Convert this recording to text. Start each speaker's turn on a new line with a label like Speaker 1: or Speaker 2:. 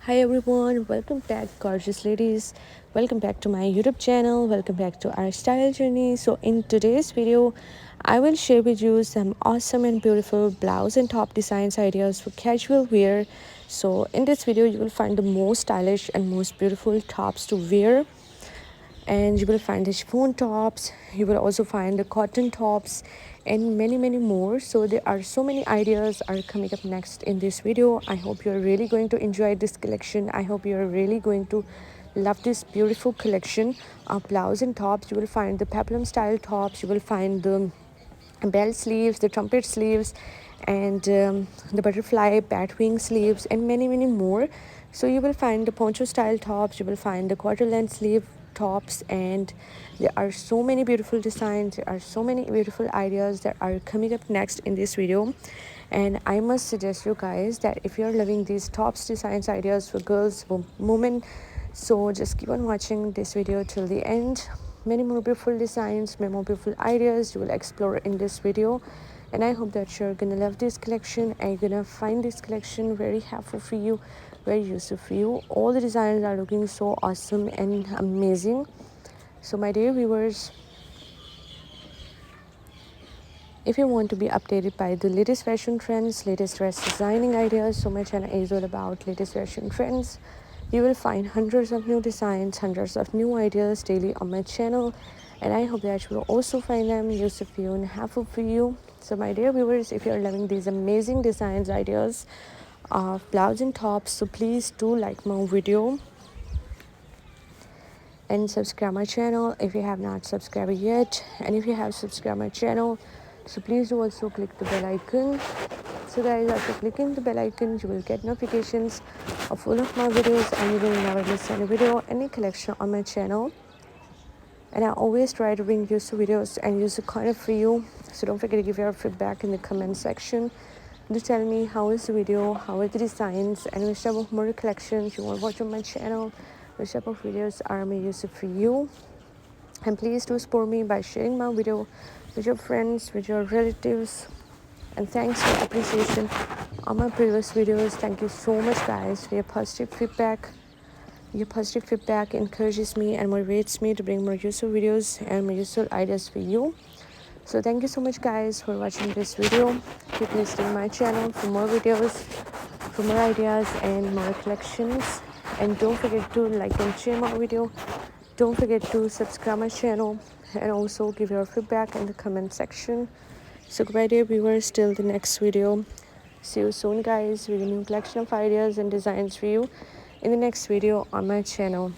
Speaker 1: Hi everyone, welcome back, gorgeous ladies. Welcome back to my YouTube channel. Welcome back to our style journey. So, in today's video, I will share with you some awesome and beautiful blouse and top designs ideas for casual wear. So, in this video, you will find the most stylish and most beautiful tops to wear, and you will find the chiffon tops, you will also find the cotton tops, and many more. So there are so many ideas are coming up next in this video. I hope you're really going to enjoy this collection. I hope you're really going to love this beautiful collection of blouse and tops. You will find the peplum style tops, you will find the bell sleeves, the trumpet sleeves, and the butterfly batwing sleeves, and many more. So you will find the poncho style tops, you will find the quarter length sleeve tops, and there are so many beautiful designs, there are so many beautiful ideas that are coming up next in this video. And I must suggest you guys that if you're loving these tops designs ideas for girls, women, so just keep on watching this video till the end. Many more beautiful designs, many more beautiful ideas you will explore in this video, and I hope that you're gonna love this collection and you're gonna find this collection very helpful for you, very useful for you. All the designs are looking so awesome and amazing. So my dear viewers, if you want to be updated by the latest fashion trends, latest dress designing ideas, so my channel is all about latest fashion trends. You will find hundreds of new designs, hundreds of new ideas daily on my channel, and I hope that you will also find them useful for you and helpful for you. So my dear viewers, if you're loving these amazing designs ideas of blouse and tops, so please do like my video and subscribe my channel if you have not subscribed yet. And if you have subscribed my channel, so please do also click the bell icon. So guys, after clicking the bell icon, you will get notifications of all of my videos, and you will never miss any video, any collection on my channel. And I always try to bring useful videos and useful content for you. So don't forget to give your feedback in the comment section. Do tell me how is the video, how are the designs, and which type of more collections you want to watch on my channel, which type of videos are more useful for you. And please do support me by sharing my video with your friends, with your relatives. And thanks for appreciation on my previous videos. Thank you so much guys for your positive feedback. Your positive feedback encourages me and motivates me to bring more useful videos and more useful ideas for you. So thank you so much guys for watching this video. Keep listening my channel for more videos, for more ideas and more collections. And don't forget to like and share my video. Don't forget to subscribe my channel and also give your feedback in the comment section. So goodbye dear viewers, till the next video. See you soon guys with a new collection of ideas and designs for you in the next video on my channel.